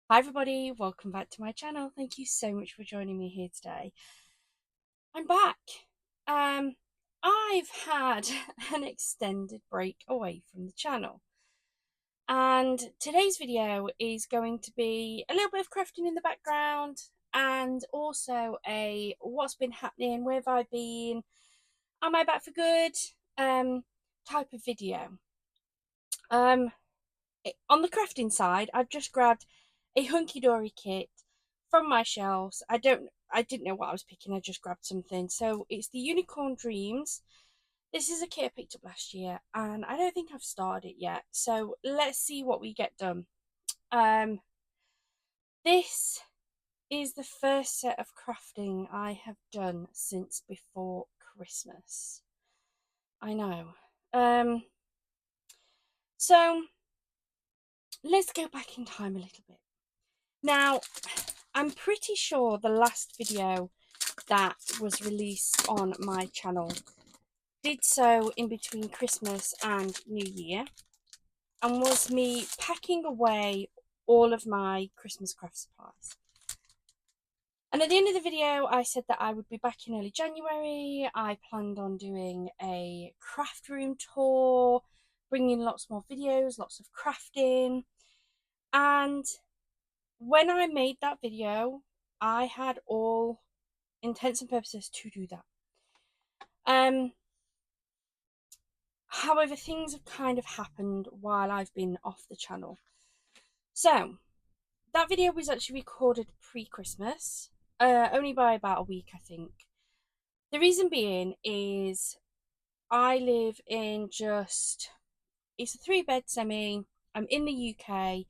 Hi everybody, welcome back to my channel. Thank you so much for joining me here today. I'm back. Um, I've had an extended break away from the channel. And today's video is going to be a little bit of crafting in the background and also a what's been happening, where have I been, am I back for good type of video. Um, on the crafting side, I've just grabbed a hunky-dory kit from my shelves. I didn't know what I was picking. I just grabbed something. So it's the Unicorn Dreams. This is a kit I picked up last year, and I don't think I've started it yet. So let's see what we get done. Um, this is the first set of crafting I have done since before Christmas. I know. So let's go back in time a little bit. Now, I'm pretty sure the last video that was released on my channel did so in between Christmas and New Year, and was me packing away all of my Christmas craft supplies. And at the end of the video, I said that I would be back in early January. I planned on doing a craft room tour, bringing lots more videos, lots of crafting. And when I made that video, I had all intents and purposes to do that. However, things have kind of happened while I've been off the channel. So, that video was actually recorded pre-Christmas, only by about a week, I think. The reason being is I live in it's a 3-bed semi. I'm in the UK.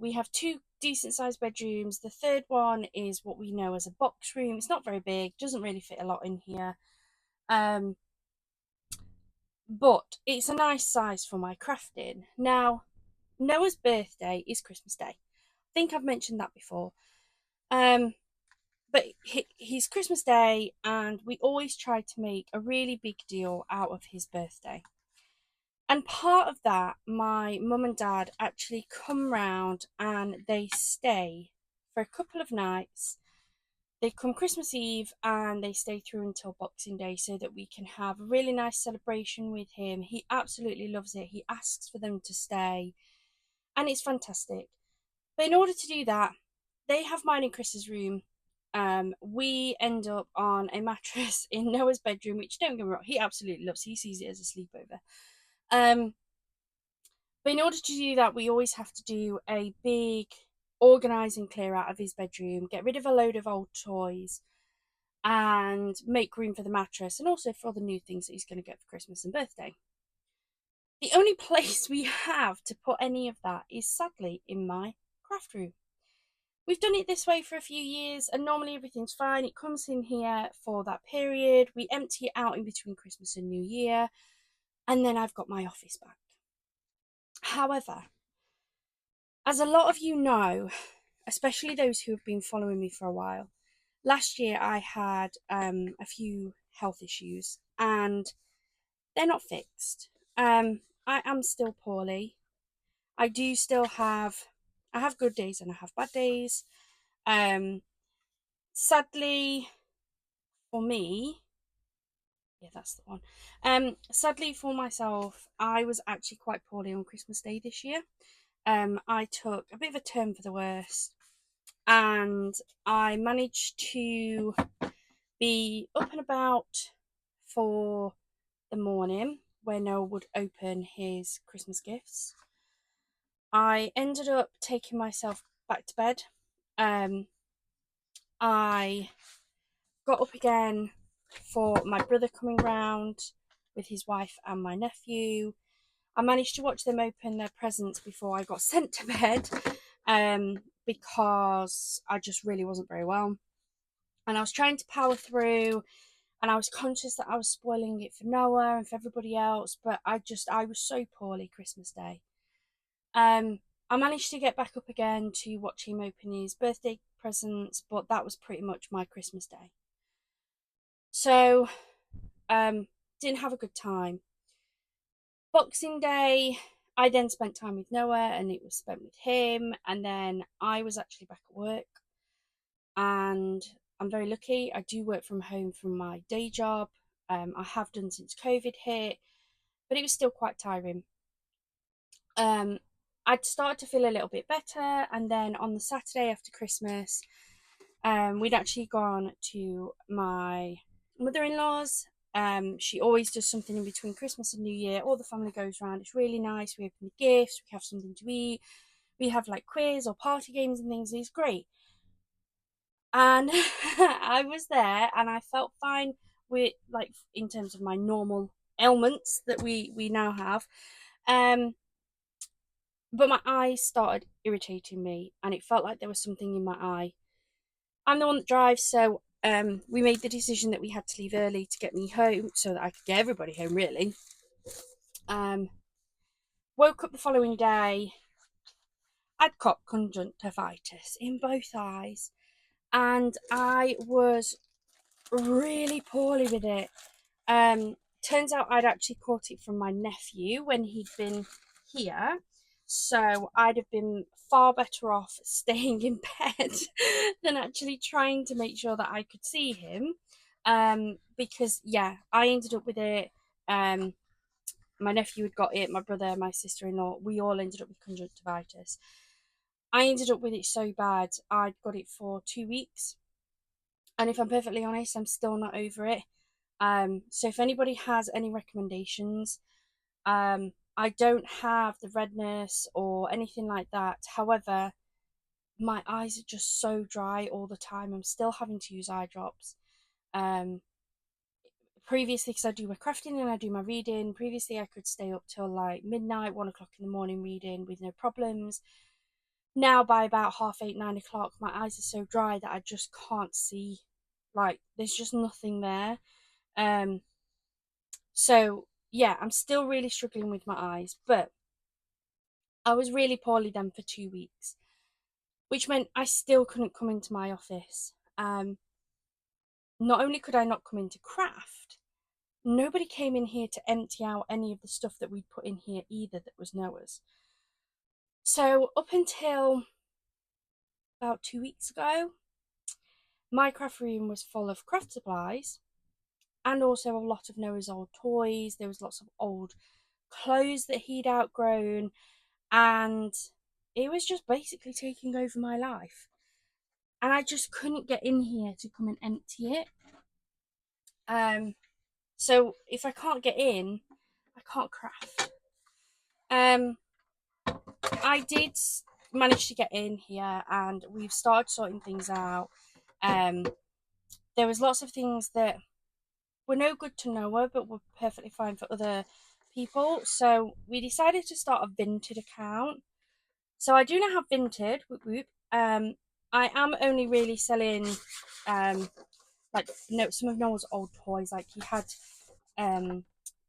We have two decent sized bedrooms. The third one is what we know as a box room. It's not very big, doesn't really fit a lot in here. But it's a nice size for my crafting. Now, Noah's birthday is Christmas Day. I think I've mentioned that before. But he's Christmas Day, and we always try to make a really big deal out of his birthday. And part of that, my mum and dad actually come round and they stay for a couple of nights. They come Christmas Eve and they stay through until Boxing Day so that we can have a really nice celebration with him. He absolutely loves it. He asks for them to stay, and it's fantastic. But in order to do that, they have mine and Chris's room. We end up on a mattress in Noah's bedroom, which, don't get me wrong, he absolutely loves. He sees it as a sleepover. But in order to do that, we always have to do a big organise and clear out of his bedroom, get rid of a load of old toys, and make room for the mattress and also for all the new things that he's going to get for Christmas and birthday. The only place we have to put any of that is sadly in my craft room. We've done it this way for a few years, and normally everything's fine. It comes in here for that period. We empty it out in between Christmas and New Year, and then I've got my office back. However, as a lot of you know, especially those who have been following me for a while, last year I had a few health issues, and they're not fixed. I am still poorly. I do still have, I have good days and I have bad days. Sadly for me, yeah, that's the one. Sadly for myself, I was actually quite poorly on Christmas Day this year. I took a bit of a turn for the worst, and I managed to be up and about for the morning where Noah would open his Christmas gifts. I ended up taking myself back to bed. I got up again for my brother coming round with his wife and my nephew. I managed to watch them open their presents before I got sent to bed, because I just really wasn't very well. And I was trying to power through, and I was conscious that I was spoiling it for Noah and for everybody else, but I was so poorly Christmas Day. I managed to get back up again to watch him open his birthday presents, but that was pretty much my Christmas Day. So, didn't have a good time. Boxing Day, I then spent time with Noah and it was spent with him. And then I was actually back at work, and I'm very lucky. I do work from home from my day job. I have done since COVID hit, but it was still quite tiring. Um, I'd started to feel a little bit better, and then on the Saturday after Christmas, we'd actually gone to my mother-in-law's. She always does something in between Christmas and New Year. All the family goes around. It's really nice. We open the gifts. We have something to eat. We have like quiz or party games and things. It's great. And I was there, and I felt fine with, like, in terms of my normal ailments that we now have. Um, but my eyes started irritating me, and it felt like there was something in my eye. I'm the one that drives, so we made the decision that we had to leave early to get me home so that I could get everybody home, really. Um, Woke up the following day, I'd got conjunctivitis in both eyes, and I was really poorly with it. Turns out I'd actually caught it from my nephew when he'd been here. So I'd have been far better off staying in bed than actually trying to make sure that I could see him. Because yeah, I ended up with it. Um, my nephew had got it, my brother, my sister in law, we all ended up with conjunctivitis. I ended up with it so bad, I'd got it for 2 weeks. And if I'm perfectly honest, I'm still not over it. So if anybody has any recommendations, I don't have the redness or anything like that. However, my eyes are just so dry all the time. I'm still having to use eye drops. Um, Previously, because I do my crafting and I do my reading, previously I could stay up till like midnight, 1 o'clock in the morning reading with no problems. Now by about half eight, 9 o'clock, my eyes are so dry that I just can't see. Like, there's just nothing there. Um, so yeah, I'm still really struggling with my eyes, but I was really poorly then for 2 weeks, which meant I still couldn't come into my office. Not only could I not come into craft, nobody came in here to empty out any of the stuff that we'd put in here either that was Noah's. So up until about 2 weeks ago, my craft room was full of craft supplies and also a lot of Noah's old toys. There was lots of old clothes that he'd outgrown, and it was just basically taking over my life. And I just couldn't get in here to come and empty it. Um, so if I can't get in, I can't craft. Um, I did manage to get in here, and we've started sorting things out. Um, there was lots of things that were no good to Noah, but were perfectly fine for other people. So we decided to start a Vinted account. So I do now have Vinted. Whoop whoop. I am only really selling like no some of Noah's old toys. Like he had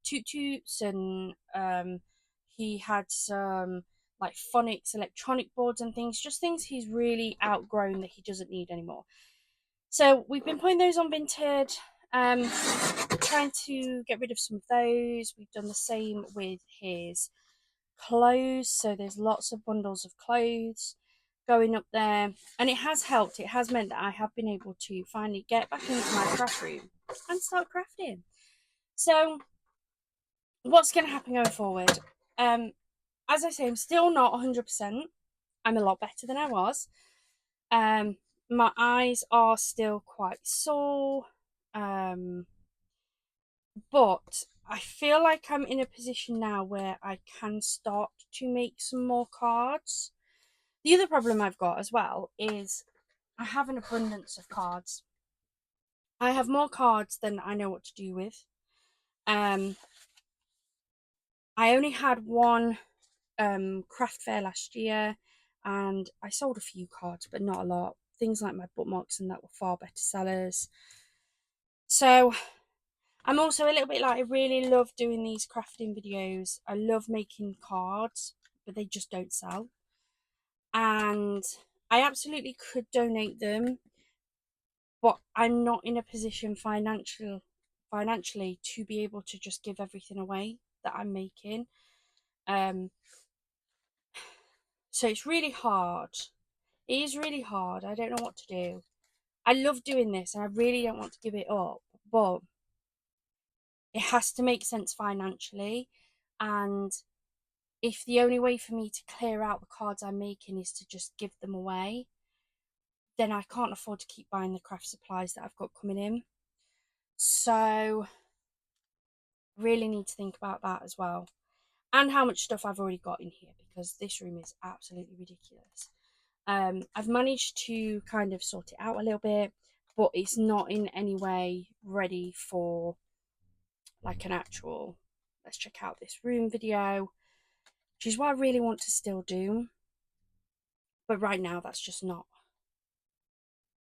toot toots, and he had some like phonics electronic boards and things, just things he's really outgrown that he doesn't need anymore. So we've been putting those on Vinted, trying to get rid of some of those. We've done the same with his clothes, so there's lots of bundles of clothes going up there, and it has helped. It has meant that I have been able to finally get back into my craft room and start crafting. So what's going to happen going forward? um as I say, I'm still not 100%. I'm a lot better than I was. My eyes are still quite sore, but I feel like I'm in a position now where I can start to make some more cards. The other problem I've got as well is I have an abundance of cards. I have more cards than I know what to do with. Um, I only had one craft fair last year, and I sold a few cards, but not a lot. Things like my bookmarks and that were far better sellers. So I'm also a little bit like, I really love doing these crafting videos. I love making cards, but they just don't sell. And I absolutely could donate them, but I'm not in a position financially to be able to just give everything away that I'm making. Um, so it's really hard. It is really hard. I don't know what to do. I love doing this and I really don't want to give it up, but it has to make sense financially. And if the only way for me to clear out the cards I'm making is to just give them away, then I can't afford to keep buying the craft supplies that I've got coming in. So really need to think about that as well. And how much stuff I've already got in here, because this room is absolutely ridiculous. I've managed to kind of sort it out a little bit, but it's not in any way ready for like an actual let's check out this room video, which is what I really want to still do. But right now that's just not,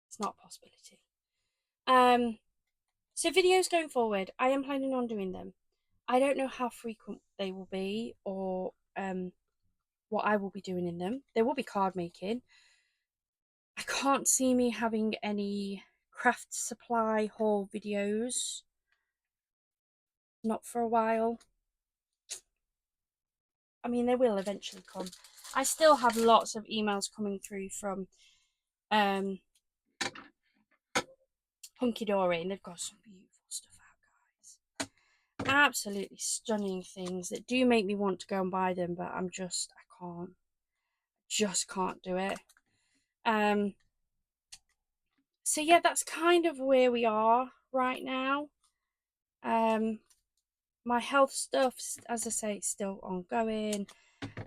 it's not a possibility. So videos going forward, I am planning on doing them. I don't know how frequent they will be, or what I will be doing in them. There will be card making. I can't see me having any craft supply haul videos. Not for a while. I mean, they will eventually come. I still have lots of emails coming through from Hunky Dory, and they've got some beautiful stuff out, guys. Absolutely stunning things that do make me want to go and buy them, but I can't. Just can't do it. So yeah, that's kind of where we are right now. My health stuff, as I say, it's still ongoing.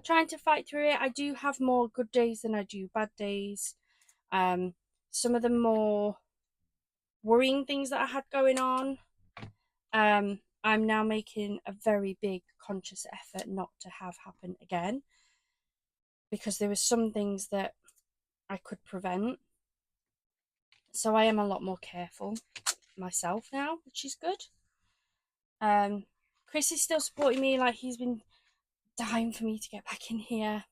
Trying to fight through it. I do have more good days than I do bad days. Some of the more worrying things that I had going on, I'm now making a very big conscious effort not to have happen again, because there were some things that I could prevent. So I am a lot more careful myself now, which is good. Chris is still supporting me, like he's been dying for me to get back in here.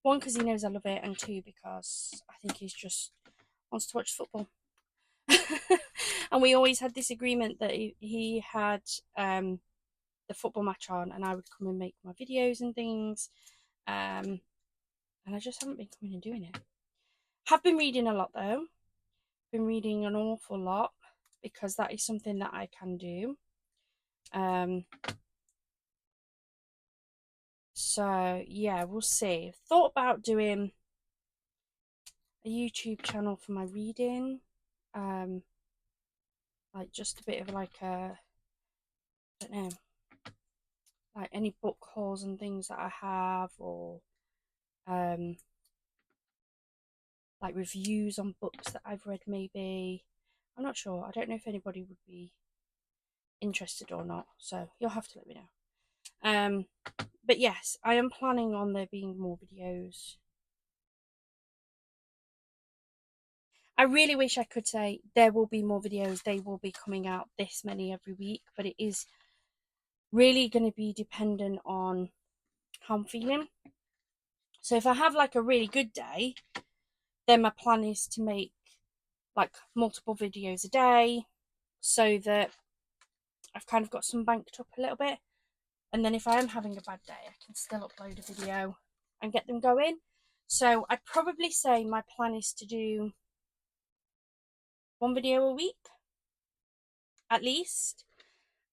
One, because he knows I love it, and two, because I think he's just wants to watch football. And we always had this agreement that he had the football match on, and I would come and make my videos and things. And I just haven't been coming and doing it. Have been reading a lot though. Been reading an awful lot, because that is something that I can do. So yeah, we'll see. Thought about doing a YouTube channel for my reading. Like just a bit of like a, I don't know, like any book hauls and things that I have, or like reviews on books that I've read maybe. I'm not sure. I don't know if anybody would be interested or not, so you'll have to let me know. But yes, I am planning on there being more videos. I really wish I could say there will be more videos, they will be coming out this many every week, but it is really going to be dependent on how I'm feeling. So if I have like a really good day, then my plan is to make like multiple videos a day, so that I've kind of got some banked up a little bit. And then if I am having a bad day, I can still upload a video and get them going. So I'd probably say my plan is to do one video a week at least.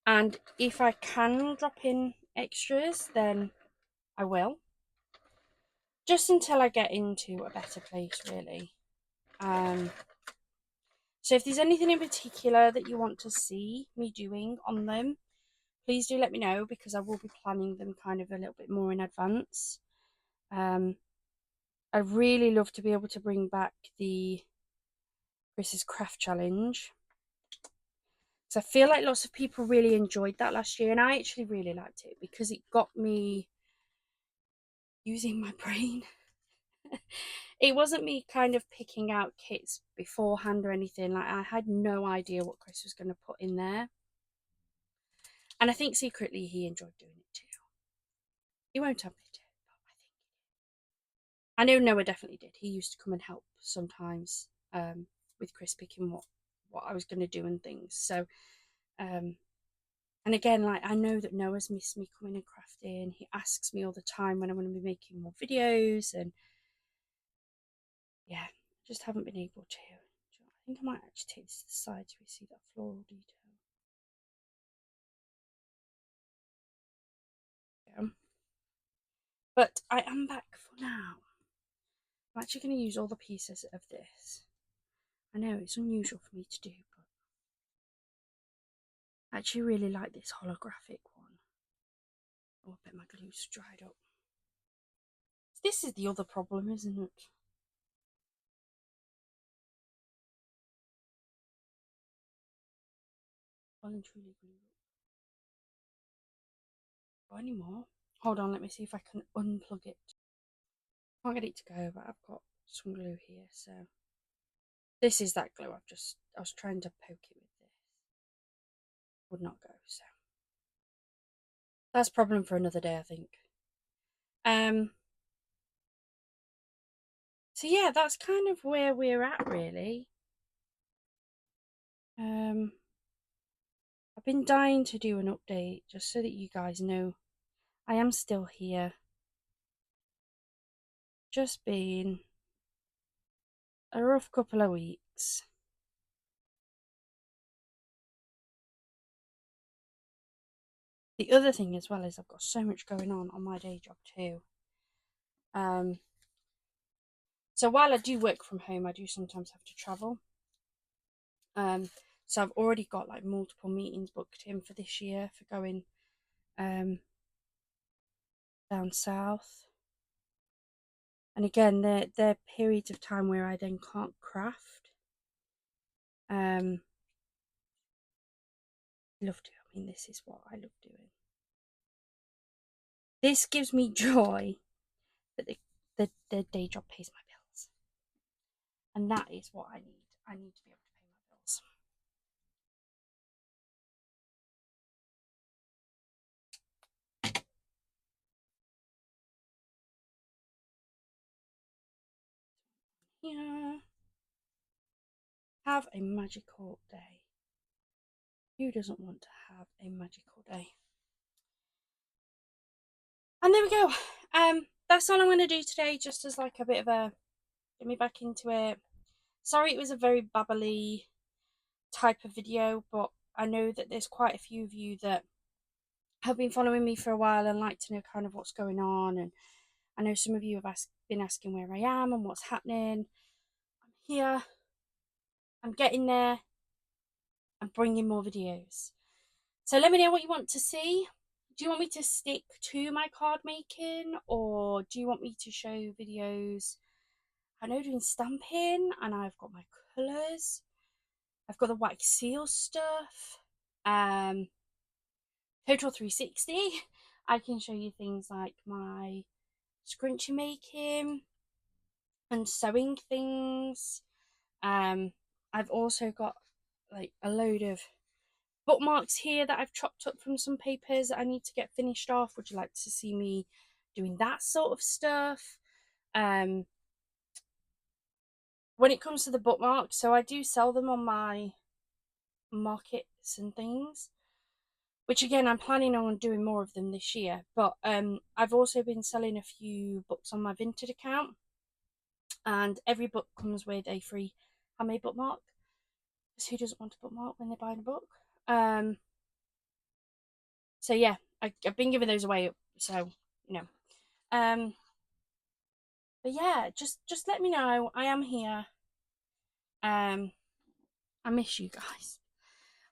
And if I can drop in extras, then I will. Just until I get into a better place, really. So if there's anything in particular that you want to see me doing on them, please do let me know, because I will be planning them kind of a little bit more in advance. I'd really love to be able to bring back the Chris's Craft Challenge, because I feel like lots of people really enjoyed that last year, and I actually really liked it because it got me using my brain. It wasn't me kind of picking out kits beforehand or anything. Like, I had no idea what Chris was going to put in there, and I think secretly he enjoyed doing it too. He won't admit it, but I know Noah definitely did. He used to come and help sometimes with Chris picking what I was going to do and things. So And again, like, I know that Noah's missed me coming and crafting. He asks me all the time when I'm going to be making more videos, and yeah, just haven't been able to. I think I might actually take this to the side so we see that floral detail. Yeah. But I am back for now. I'm actually going to use all the pieces of this. I know it's unusual for me to do, but I actually really like this holographic one. Oh, I bet my glue's dried up. This is the other problem, isn't it? Well and truly glued up. Got any more? Hold on, let me see if I can unplug it. Can't get it to go, but I've got some glue here, so this is that glue. I was trying to poke it with this. Would not go, so that's a problem for another day, I think. Um so yeah, that's kind of where we're at, really. I've been dying to do an update just so that you guys know I am still here. Just been a rough couple of weeks. The other thing as well is I've got so much going on my day job too. So while I do work from home, I do sometimes have to travel. So I've already got like multiple meetings booked in for this year for going down south. And again, they're periods of time where I then can't craft. Love to. I mean, this is what I love doing. This gives me joy that the day job pays my bills, and that is what I need. I need to be able to pay my bills. Yeah. Have a magical day. Who doesn't want to have a magical day? And there we go. That's all I'm going to do today, just as like a bit of a get me back into it. Sorry, it was a very babbly type of video, but I know that there's quite a few of you that have been following me for a while and like to know kind of what's going on. And I know some of you have been asking where I am and what's happening. I'm here. I'm getting there. I'm bringing more videos. So let me know what you want to see. Do you want me to stick to my card making, or do you want me to show videos? I know doing stamping, and I've got my colours. I've got the wax seal stuff. Total 360. I can show you things like my scrunchie making and sewing things. I've also got like a load of bookmarks here that I've chopped up from some papers that I need to get finished off. Would you like to see me doing that sort of stuff? When it comes to the bookmarks, so I do sell them on my markets and things, which again I'm planning on doing more of them this year. But I've also been selling a few books on my Vinted account, and every book comes with a free handmade bookmark. Because who doesn't want a bookmark when they're buying a book? So yeah, I've been giving those away, so you know. But yeah, just let me know. I am here. I miss you guys.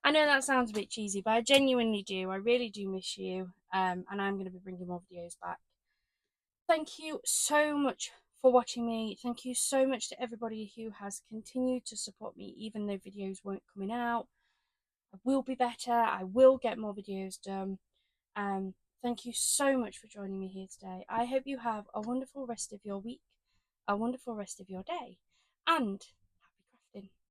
I know that sounds a bit cheesy, but I genuinely do. I really do miss you. And I'm going to be bringing more videos back. Thank you so much for watching me. Thank you so much to everybody who has continued to support me, even though videos weren't coming out. I will be better. I will get more videos done. Thank you so much for joining me here today. I hope you have a wonderful rest of your week, a wonderful rest of your day, and happy crafting.